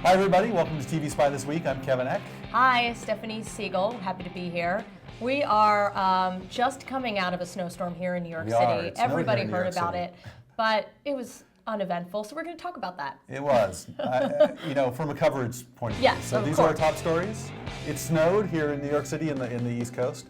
Hi everybody, welcome to TV Spy This Week. I'm Kevin Eck. Hi, Stephanie Siegel. Happy to be here. We are just coming out of a snowstorm here in New York City. Everybody heard about it, but it was uneventful, so we're going to talk about that. It was, from a coverage point of view. Yes, so of these course. are our top stories. It snowed here in New York City in the East Coast.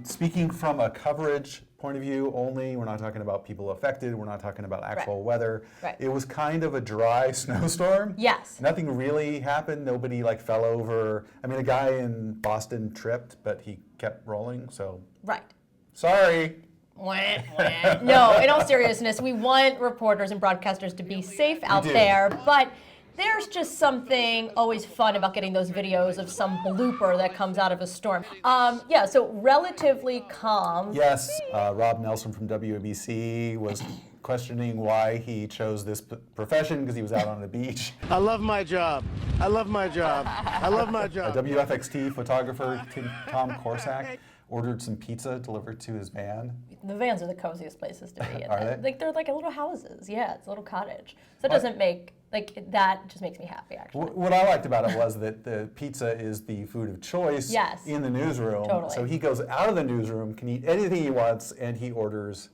Speaking from a coverage point of view only, we're not talking about people affected, we're not talking about actual weather. Right. It was kind of a dry snowstorm. Yes. Nothing really happened, nobody fell over. I mean, a guy in Boston tripped, but he kept rolling, so. Right. Sorry. No, in all seriousness, we want reporters and broadcasters to be safe out there, but there's just something always fun about getting those videos of some blooper that comes out of a storm. So relatively calm. Yes, Rob Nelson from WABC was questioning why he chose this profession because he was out on the beach. I love my job. I love my job. I love my job. A WFXT photographer, Tom Corsack, ordered some pizza delivered to his van. The vans are the coziest places to be in. Are they? They're like little houses. Yeah, it's a little cottage. So it doesn't make, that just makes me happy, actually. What I liked about it was that the pizza is the food of choice in the newsroom. Totally. So he goes out of the newsroom, can eat anything he wants, and he orders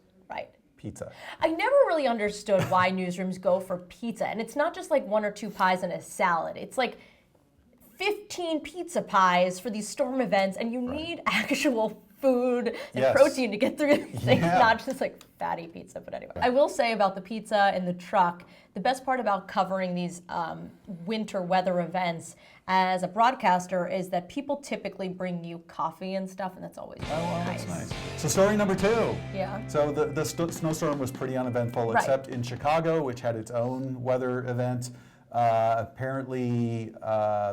pizza. I never really understood why newsrooms go for pizza. And it's not just like 1 or 2 pies and a salad. It's like 15 pizza pies for these storm events, and you need actual food and protein to get through things, not just like fatty pizza. But anyway, I will say about the pizza and the truck, the best part about covering these winter weather events as a broadcaster is that people typically bring you coffee and stuff, and that's always nice. That's nice. So story number 2. Yeah. So the snowstorm was pretty uneventful, except in Chicago, which had its own weather event. Apparently,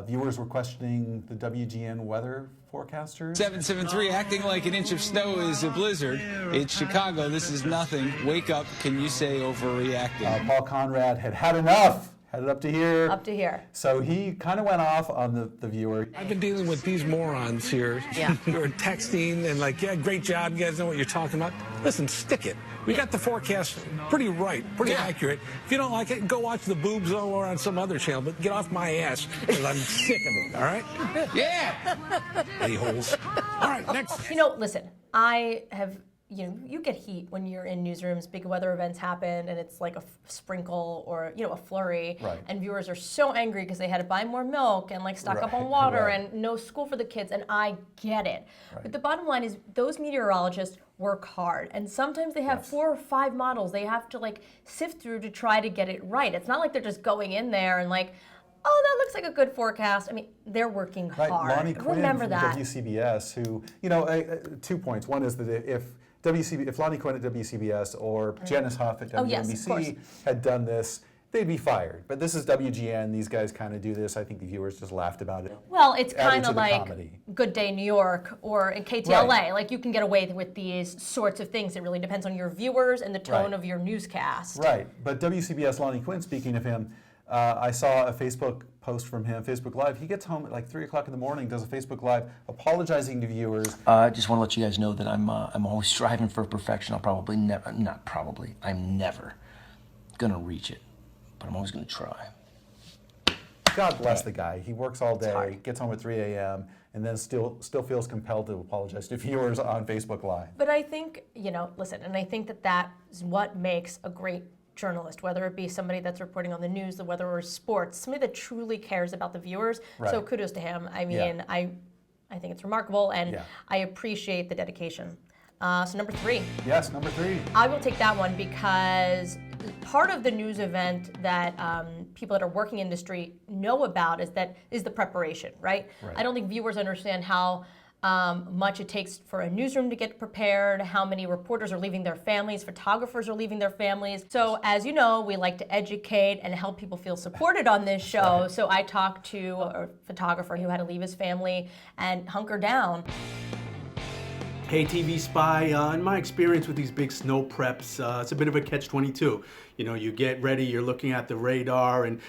viewers were questioning the WGN weather forecasters. 773 acting like an inch of snow is a blizzard. It's Chicago. This is nothing. Wake up. Can you say overreacting? Paul Conrad had enough. Had it up to here. Up to here. So he kind of went off on the viewer. I've been dealing with these morons here who are texting and great job. You guys know what you're talking about. Listen, stick it. We got the forecast pretty right, pretty accurate. If you don't like it, go watch the Boobs or on some other channel, but get off my ass because I'm sick of it, all right? Yeah. A-holes. All right, next. Listen, I have... you get heat when you're in newsrooms, big weather events happen, and it's like a sprinkle or, a flurry. Right. And viewers are so angry because they had to buy more milk and stock up on water and no school for the kids, and I get it. But the bottom line is those meteorologists work hard, and sometimes they have 4 or 5 models they have to sift through to try to get it right. It's not like they're just going in there and oh, that looks like a good forecast. I mean, they're working hard. Lonnie Quinn Remember from that. WCBS, who, 2 points. One is that if Lonnie Quinn at WCBS or Janice Huff at WNBC had done this, they'd be fired. But this is WGN. These guys kind of do this. I think the viewers just laughed about it. Well, it's kind of like comedy. Good Day New York or in KTLA. You can get away with these sorts of things. It really depends on your viewers and the tone of your newscast. Right. But WCBS Lonnie Quinn, speaking of him, I saw a Facebook post from him, Facebook Live. He gets home at 3 o'clock in the morning, does a Facebook Live apologizing to viewers. I just want to let you guys know that I'm always striving for perfection. I'm never going to reach it, but I'm always going to try. God bless the guy. He works all day, gets home at 3 a.m., and then still feels compelled to apologize to viewers on Facebook Live. But I think, listen, and I think that is what makes a great journalist, whether it be somebody that's reporting on the news, the weather, or sports, somebody that truly cares about the viewers. So kudos to him. I mean, I think it's remarkable, and I appreciate the dedication. So number 3. Yes, number 3. I will take that one because part of the news event that people that are working in industry know about is the preparation, right? I don't think viewers understand how much it takes for a newsroom to get prepared, how many reporters are leaving their families, photographers are leaving their families. So as you know, we like to educate and help people feel supported on this show. So I talked to a photographer who had to leave his family and hunker down. Hey, TVSpy, in my experience with these big snow preps, it's a bit of a catch-22. You get ready, you're looking at the radar, and,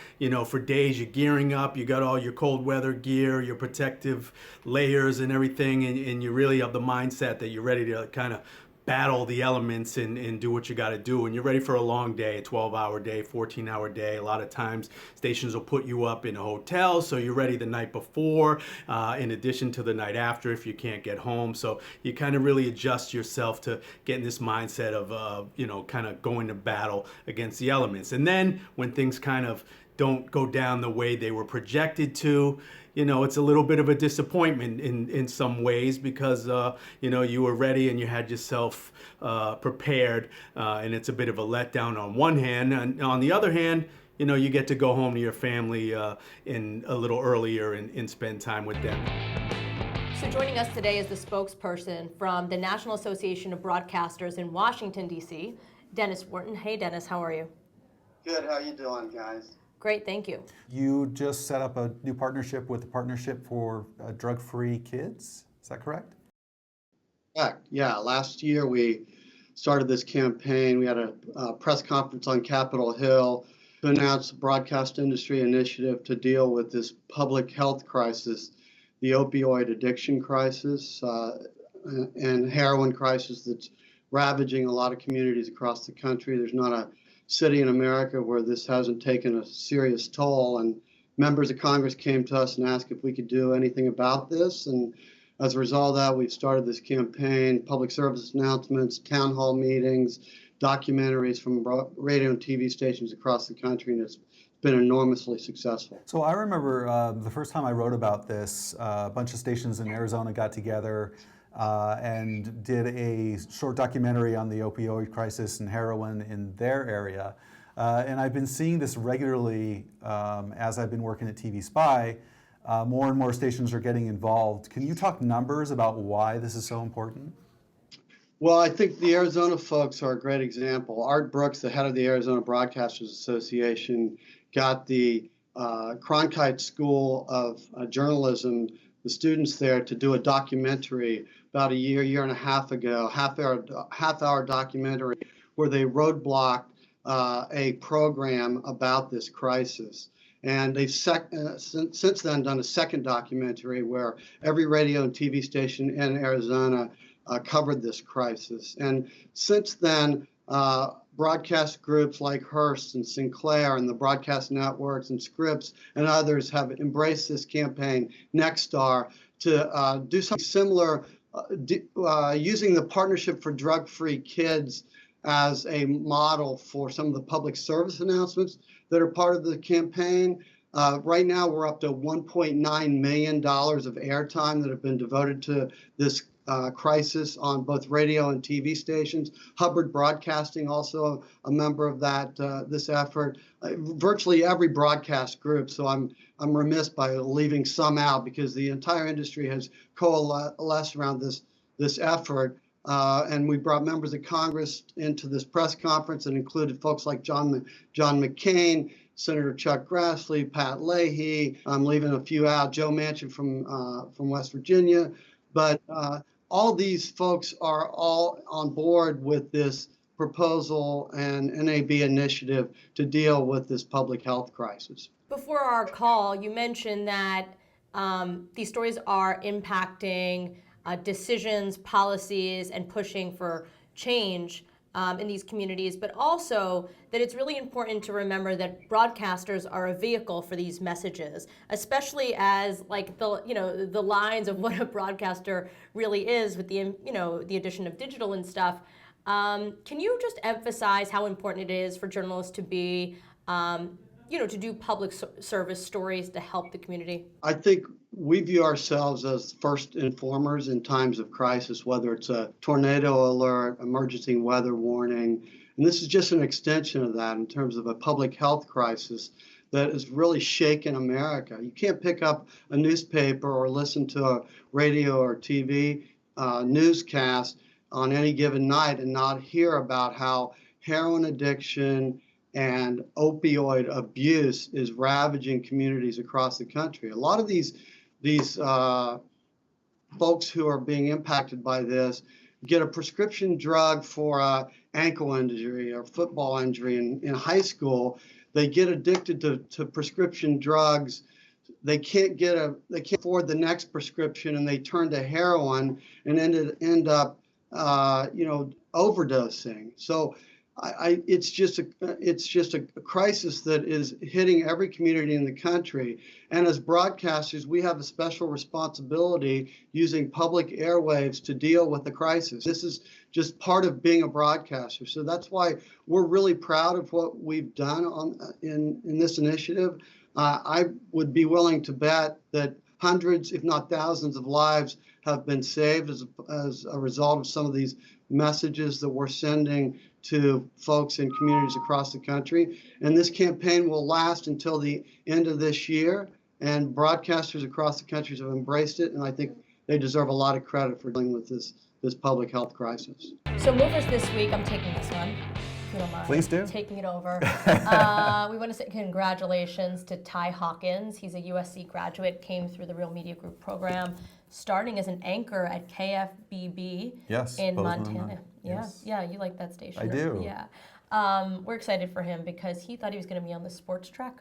for days you're gearing up, you got all your cold weather gear, your protective layers and everything, and you're really of the mindset that you're ready to kind of battle the elements and do what you got to do. And you're ready for a long day, a 12-hour day, 14-hour day. A lot of times stations will put you up in a hotel, so you're ready the night before, in addition to the night after if you can't get home. So you kind of really adjust yourself to get in this mindset of, kind of going to battle against the elements. And then when things kind of don't go down the way they were projected to, it's a little bit of a disappointment in some ways because, you were ready and you had yourself prepared, and it's a bit of a letdown on one hand. And on the other hand, you get to go home to your family in a little earlier and spend time with them. So joining us today is the spokesperson from the National Association of Broadcasters in Washington, D.C., Dennis Wharton. Hey, Dennis, how are you? Good. How you doing, guys? Great, thank you. You just set up a new partnership with the Partnership for Drug-Free Kids. Is that correct? Correct. Yeah. Last year we started this campaign. We had a press conference on Capitol Hill to announce the broadcast industry initiative to deal with this public health crisis, the opioid addiction crisis, and heroin crisis that's ravaging a lot of communities across the country. There's not a city in America where this hasn't taken a serious toll, and members of Congress came to us and asked if we could do anything about this. And as a result of that, we've started this campaign, public service announcements, town hall meetings, documentaries from radio and TV stations across the country, and it's been enormously successful. So I remember the first time I wrote about this, a bunch of stations in Arizona got together and did a short documentary on the opioid crisis and heroin in their area. And I've been seeing this regularly as I've been working at TVSpy. More and more stations are getting involved. Can you talk numbers about why this is so important? Well, I think the Arizona folks are a great example. Art Brooks, the head of the Arizona Broadcasters Association, got the Cronkite School of Journalism, the students there, to do a documentary about a year and a half ago, half-hour documentary where they roadblocked a program about this crisis. And they've since then done a second documentary where every radio and TV station in Arizona covered this crisis. And since then, broadcast groups like Hearst and Sinclair and the broadcast networks and Scripps and others have embraced this campaign, Nexstar, to do something similar, using the Partnership for Drug-Free Kids as a model for some of the public service announcements that are part of the campaign. Right now, we're up to $1.9 million of airtime that have been devoted to this crisis on both radio and TV stations. Hubbard Broadcasting, also a member of that this effort. Virtually every broadcast group. So I'm remiss by leaving some out because the entire industry has coalesced around this effort. And we brought members of Congress into this press conference and included folks like John McCain, Senator Chuck Grassley, Pat Leahy. I'm leaving a few out. Joe Manchin from West Virginia. But all these folks are all on board with this proposal and NAB initiative to deal with this public health crisis. Before our call, you mentioned that these stories are impacting decisions, policies, and pushing for change in these communities, but also that it's really important to remember that broadcasters are a vehicle for these messages, especially as like the lines of what a broadcaster really is with the addition of digital and stuff. Can you just emphasize how important it is for journalists to be to do public service stories to help the community? I think we view ourselves as first informers in times of crisis, whether it's a tornado alert, emergency weather warning. And this is just an extension of that in terms of a public health crisis that has really shaken America. You can't pick up a newspaper or listen to a radio or TV newscast on any given night and not hear about how heroin addiction and opioid abuse is ravaging communities across the country. A lot of these folks who are being impacted by this get a prescription drug for an ankle injury or football injury in high school. They get addicted to prescription drugs. They can't afford the next prescription, and they turn to heroin and end up overdosing. So it's just a crisis that is hitting every community in the country. And as broadcasters, we have a special responsibility using public airwaves to deal with the crisis. This is just part of being a broadcaster. So that's why we're really proud of what we've done in this initiative. I would be willing to bet that hundreds, if not thousands, of lives have been saved as a result of some of these messages that we're sending to folks in communities across the country. And this campaign will last until the end of this year. And broadcasters across the country have embraced it. And I think they deserve a lot of credit for dealing with this public health crisis. So movers this week, I'm taking this one. If you don't mind. Please do. Taking it over. We want to say congratulations to Ty Hawkins. He's a USC graduate, came through the Real Media Group program, starting as an anchor at KFBB in Montana. Yeah, you like that station. I do. Yeah. We're excited for him because he thought he was going to be on the sports track.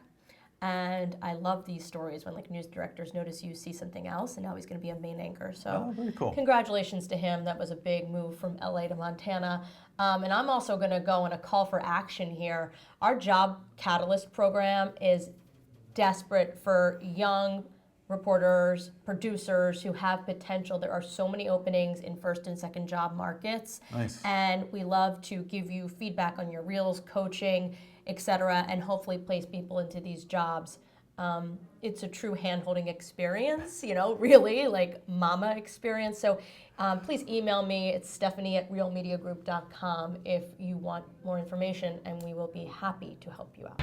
And I love these stories when news directors notice you see something else, and now he's going to be a main anchor. So very cool. Congratulations to him. That was a big move from LA to Montana. And I'm also going to go on a call for action here. Our Job Catalyst program is desperate for young reporters, producers who have potential. There are so many openings in first and second job markets. Nice. And we love to give you feedback on your reels, coaching, etc., and hopefully place people into these jobs. It's a true hand-holding experience, really like mama experience. So please email me. It's Stephanie@realmediagroup.com if you want more information, and we will be happy to help you out.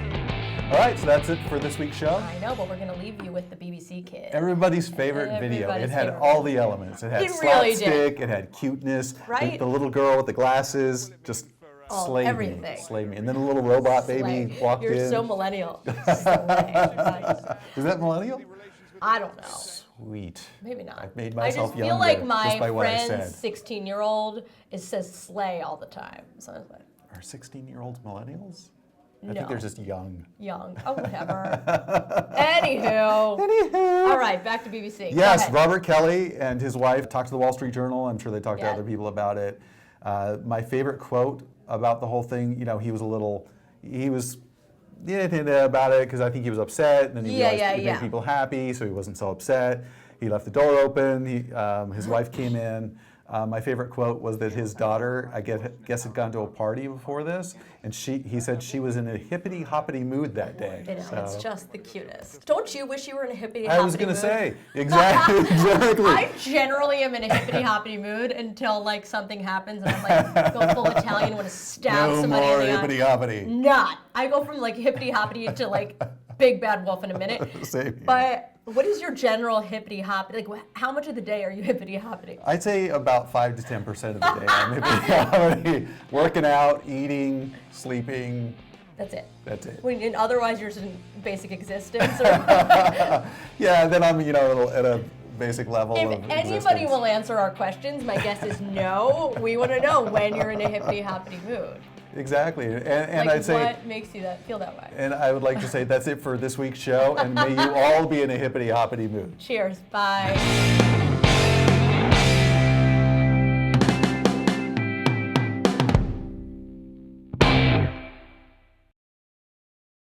All right, so that's it for this week's show. I know, but we're going to leave you with the BBC Kid. Everybody's favorite video. It had favorite. all the elements. It had It really slapstick, it had cuteness, Right? the little girl with the glasses, just slayed everything. me. Slayed me. And then a little robot baby walked You're in. so millennial. Is that millennial? I don't know. Sweet. Maybe not. I've made I myself just feel younger like just my by what I friend's said. 16-year-old says slay all the time. So I was like, Are 16-year-olds millennials? I No. think they're just young. young. Oh, whatever. Anywho. All right, back to BBC. Go Yes, ahead. Robert Kelly and his wife talked to the Wall Street Journal. I'm sure they talked to Yeah. other people about it. My favorite quote about the whole thing, he was about it because I think he was upset, and then he realized it made people happy, so he wasn't so upset. He left the door open. His wife came in. My favorite quote was that his daughter, I guess, had gone to a party before this, and he said she was in a hippity-hoppity mood that day. I know, So, it's just the cutest. Don't you wish you were in a hippity-hoppity mood? I was going to say, exactly. I generally am in a hippity-hoppity mood until something happens and I'm go full Italian, want to stab no somebody more in the eye. hippity-hoppity. Not. I go from hippity-hoppity to big bad wolf in a minute. Same here. But what is your general hippity-hoppity? How much of the day are you hippity-hoppity? I'd say about 5 to 10% of the day I'm hippity-hoppity. Working out, eating, sleeping. That's it. That's it. And otherwise, you're just in basic existence. Or Yeah, then I'm at a basic level if of anybody existence. will answer our questions, my guess is no. We want to know when you're in a hippity-hoppity mood. Exactly, and I'd say, what makes you feel that way? and I would like to say that's it for this week's show, and may you all be in a hippity-hoppity mood. Cheers. Bye.